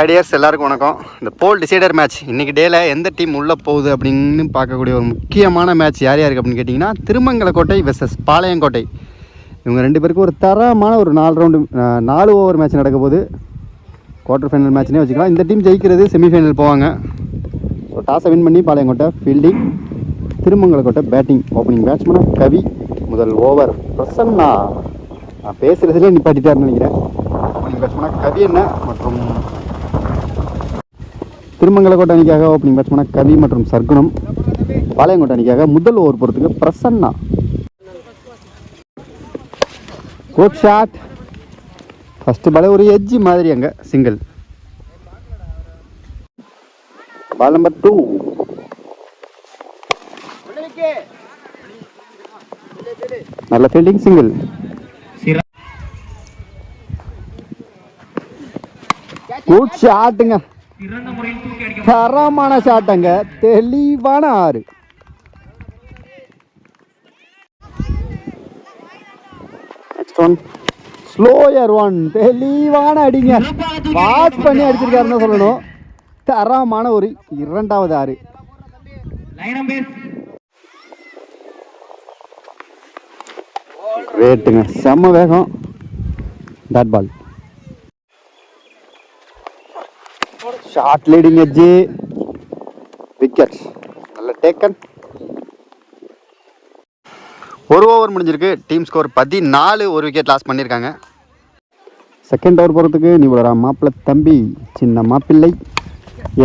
ஹைடியர்ஸ் எல்லாருக்கும் வணக்கம். இந்த போல் டிசைடர் மேட்ச் இன்றைக்கி டேயில் எந்த டீம் உள்ளே போகுது அப்படின்னு பார்க்கக்கூடிய ஒரு முக்கியமான மேட்ச் யார் யாருக்கு அப்படின்னு கேட்டிங்கன்னா திருமங்கலக்கோட்டை வெர்சஸ் பாளையங்கோட்டை. இவங்க ரெண்டு பேருக்கும் ஒரு தரமான ஒரு 4 ஓவர் மேட்ச் நடக்க போகுது. குவார்டர் ஃபைனல் மேட்ச்னே வச்சுக்கலாம். இந்த டீம் ஜெயிக்கிறது செமிஃபைனல் போவாங்க. ஸோ டாஸை வின் பண்ணி Palayamkottai fielding, Thirumangalakottai batting. Opening பேட்ஸ்மேனாக கவி, முதல் ஓவர் பிரசன்னா. நான் பேசுகிறதுலேயே நிப்பாட்டிட்டாருன்னு நினைக்கிறேன். ஓப்பனிங் பேட்ஸ்மேனாக கவி என்ன மற்றும் திருமங்கலக்கோட்டை அணிக்காக ஓப்பனிங் பேட்ஸ்மேனாக கவி மற்றும் சர்க்குணம். பாளையங்கோட்டை அணிக்காக முதல் ஓவர் போகிறதுக்கு Prasanna. Good shot. First ball ஒரு எட்ஜி மாதிரி அங்கே சிங்கிள். Ball number 2. நல்ல ஃபீல்டிங், சிங்கிள். குட் ஷாட்டுங்க, தரமான ஷாட்டுங்க, தெளிவான 6. நெக்ஸ்ட் ஒன் ஸ்லோயர் ஒன், தெளிவான அடிங்க, வாட்ச் பண்ணி அடிச்சிருக்காருன்னு சொல்லணும். தரமான ஒரு 2வது 6. ரேட்டுங்க, செம்ம வேகம். Dot ball. Short leading edge, wicket. நல்ல டேக்கன். ஒரு ஓவர் முடிஞ்சிருக்கு. Team score 14. ஒரு விக்கெட் லாஸ் பண்ணியிருக்காங்க. செகண்ட் ஓவர் போகிறதுக்கு நீ விடறா மாப்பிள்ளை தம்பி, சின்ன மாப்பிள்ளை.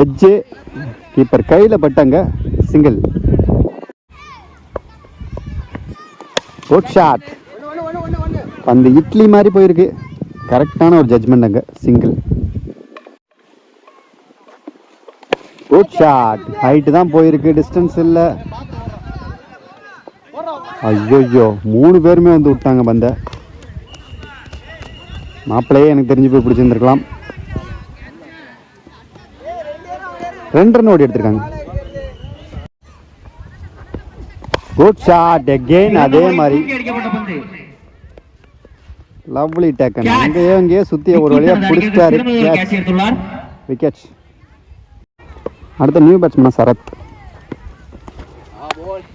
எட்ஜு கீப்பர் கையில் பட்டாங்க, சிங்கிள். Good shot. அந்த இட்லி மாதிரி போயிருக்கு. கரெக்டான ஒரு ஜட்ஜ்மெண்ட் அங்கே, சிங்கிள். Good shot. ஹைட்டு தான் போயிருக்கு, டிஸ்டன்ஸ் இல்லை. ஐயோ, 3 பேருமே வந்து விட்டாங்க பந்த. மாப்பிள்ளையே எனக்கு தெரிஞ்சு போய் பிடிச்சிருந்துருக்கலாம். 2 ரன் ஓடி எடுத்திருக்காங்க. Good shot again. அதே மாதிரி லவ்லி டேக்கன். அங்கேயே சுத்திய ஒரு வழியா பிடிச்சிட்டாரு. விக்கெட். அடுத்த new batsman Sarath.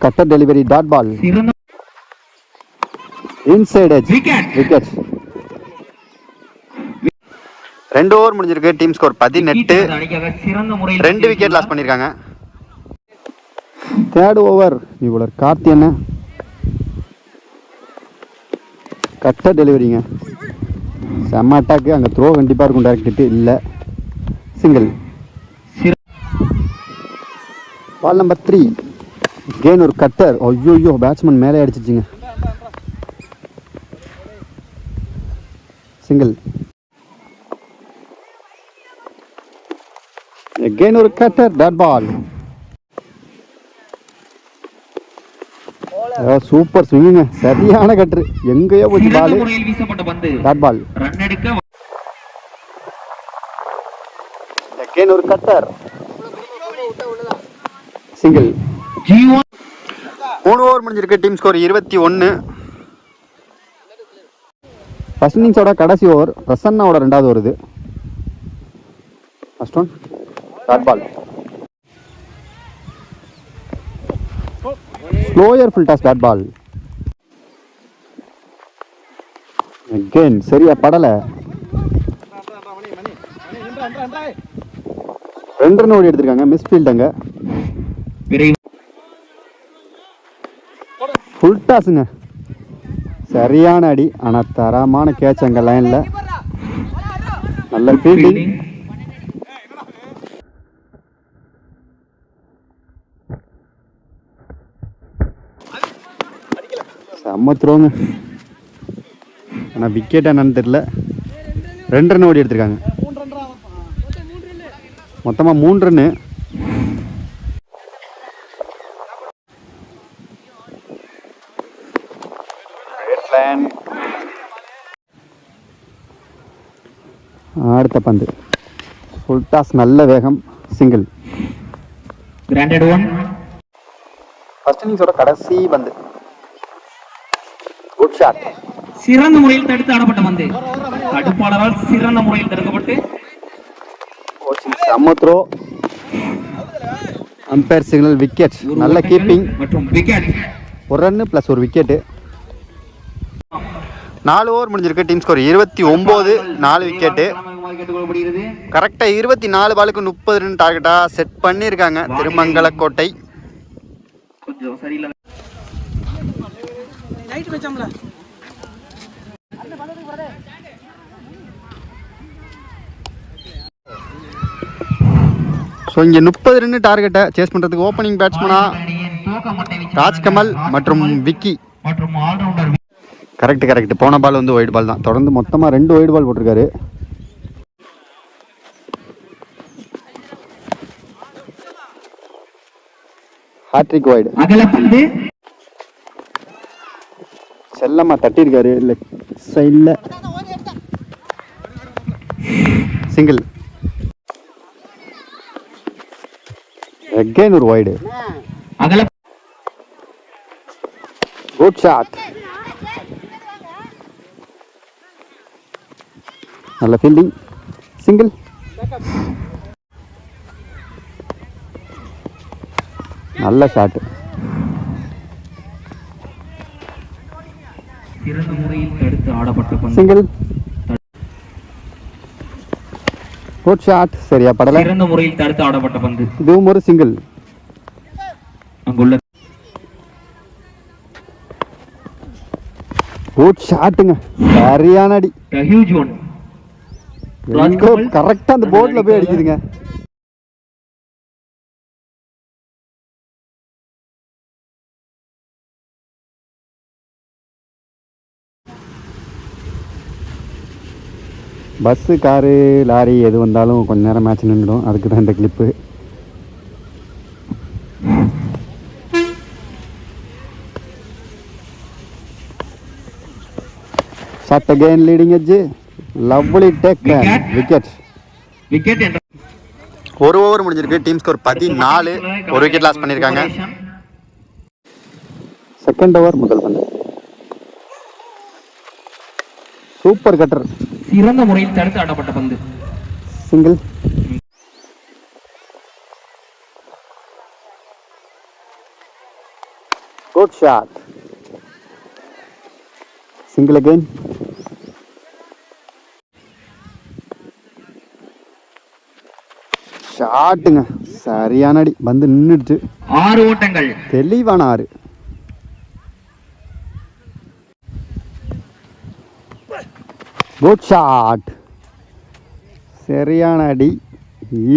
Cutter delivery, dot ball, inside edge, wicket. 2 over முடிஞ்சிருக்கு. Team score 18. 2 விக்கெட் லாஸ் பண்ணியிருக்காங்க. தேர்ட் ஓவர் இவ்வளோ கார்த்தி என்ன கட்டர் டெலிவரிங்க, செம்ம அட்டாக்கு. அங்கே த்ரோ கண்டிப்பாக இருக்கும், டைரக்ட் ஹிட் இல்லை, சிங்கிள். Ball number 3. கேன் ஒரு கட்டர். ஐயோ, பேட்ஸ்மேன் மேலே அடிச்சிச்சிங்க, சிங்கிள். again ஒரு கட்டர், டாட் பால். சூப்பர் ஸ்விங்குங்க, சரியான கட்டர். எங்கேயோ போச்சு பால், டாட் பால். again ஒரு கட்டர், சிங்கிள். 3 ஓவர் முடிஞ்சிருக்கு. Team score 21. ஃபர்ஸ்ட் இன்னிங்ஸோட கடைசி ஓவர் பிரசன்னாவோட 2வது ஓவர் இது. First one dot ball, slower full toss, dot ball. Again சரியா படல. 2 ரன் ஓடி எடுத்திருக்காங்க. மிஸ் ஃபீல்ட் அங்க, ஃபுல் டாஸுங்க, சரியான அடி. ஆனால் தரமான கேட்ச் அங்கே லைனில். நல்ல ஃபீல்டிங். செம்ம த்ரோங்க. ஆனால் விக்கெட் என்னன்னு தெரியல. 2 ரன் ஓடி எடுத்திருக்காங்க. மொத்தமாக 3 ரன்னு. அடுத்த பந்து ஃபுல் டாஸ், நல்ல வேகம், சிங்கிள். Granted one. ஃபர்ஸ்ட் இன்னிங்ஸோட கடைசி பந்து. Good shot. சிறந்த முறையில் தடுத்து ஆடப்பட்ட பந்து. தடுப்பாளரால் சிறந்த முறையில் தடுக்கப்பட்டு செம்ம த்ரோ. Umpire signal wicket. நல்ல கீப்பிங் மற்றும் விக்கெட். ஒரு ரன்னு ப்ளஸ் ஒரு விக்கெட்டு. 4 ஓவர் முடிஞ்சிருக்கு. Team score 29, 4 wicket. கரெக்டாக 24 பாலுக்கு 30 ரன் டார்கெட்டாக செட் பண்ணியிருக்காங்க திருமங்கலக்கோட்டை. ஸோ இங்கே 30 ரன் டார்கெட்டை சேஸ் பண்ணுறதுக்கு ஓப்பனிங் பேட்ஸ்மனா ராஜ்கமல் மற்றும் விக்கி. கரெக்ட். போன பால் வந்து ஒயிட் பால் தான். தொடர்ந்து மொத்தமாக 2 ஒயிட் பால் போட்டிருக்காரு. Hattrick wide. செல்லம்மா தட்டியிருக்காரு லெக் சைடில். சிங்கிள். அகைன் ஒரு ஒயிடு. Good shot. நல்ல ஃபீல்டிங். சிங்கிள். நல்ல ஷாட். சிங்கிள். Good shot. சரியா படல. சிறந்த முறையில் தடுத்து ஆடப்பட்ட பந்து. இதுவும் ஒரு சிங்கிள். அங்குள்ள குட் ஷாட்டுங்க. சரியான அடி. Huge one. கரெக்டா அந்த போர்ட்ல போய் அடிக்குதுங்க. பஸ்ஸு, காரு, லாரி எது வந்தாலும் கொஞ்ச நேரம் மேட்ச் நின்றுடும். அதுக்கு தான் இந்த clip. Shot again leading edge. Lovely take. Wicket. ஒரு ஓவர் முடிஞ்சிருக்கு. டீம் ஸ்கோர் 14, ஒரு விக்கெட் லாஸ் பண்ணியிருக்காங்க. செகண்ட் ஓவர் முதல் பந்து. Super cutter. சிறந்த முறையில் தடுத்து ஆடப்பட்ட பந்து. Single. Good shot. Single again. ஷாட்டுங்க. சரியான அடி. பந்து நின்றுடுச்சு. 6 ஓட்டங்கள். தெளிவான 6. Good shot. சரியான அடி.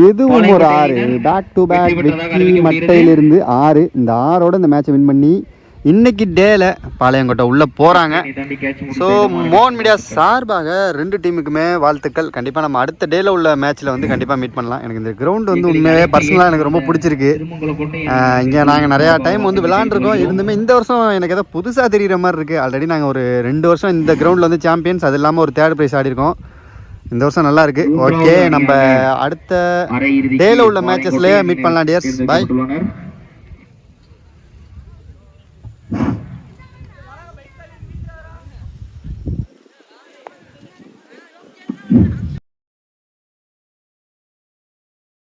இதுவும் ஒரு 6. பேக் டு பேக் விக்கி மட்டையிலிருந்து 6. இந்த 6ஓட இந்த மேட்சை வின் பண்ணி இன்னைக்கு டேல பாளையங்கோட்டை உள்ள போறாங்க. ஸோ மோகன் மீடியா சார்பாக 2 டீமுக்குமே வாழ்த்துக்கள். கண்டிப்பாக நம்ம அடுத்த டேல உள்ள மேட்ச்ல வந்து கண்டிப்பாக மீட் பண்ணலாம். எனக்கு இந்த கிரவுண்ட் வந்து உண்மையாகவே பர்சனலாக எனக்கு ரொம்ப பிடிச்சிருக்கு. இங்கே நாங்கள் நிறையா டைம் வந்து விளாண்டுருக்கோம். இருந்துமே இந்த வருஷம் எனக்கு ஏதோ புதுசாக தெரிகிற மாதிரி இருக்குது. ஆல்ரெடி நாங்கள் ஒரு 2 வருஷம் இந்த கிரவுண்டில் வந்து சாம்பியன்ஸ், அது இல்லாமல் ஒரு 3rd ப்ரைஸ் ஆடிருக்கோம். இந்த வருஷம் நல்லா இருக்கு. ஓகே, நம்ம அடுத்த டேல உள்ள மேட்சஸ்லேயே மீட் பண்ணலாம் டியர்ஸ். பாய்.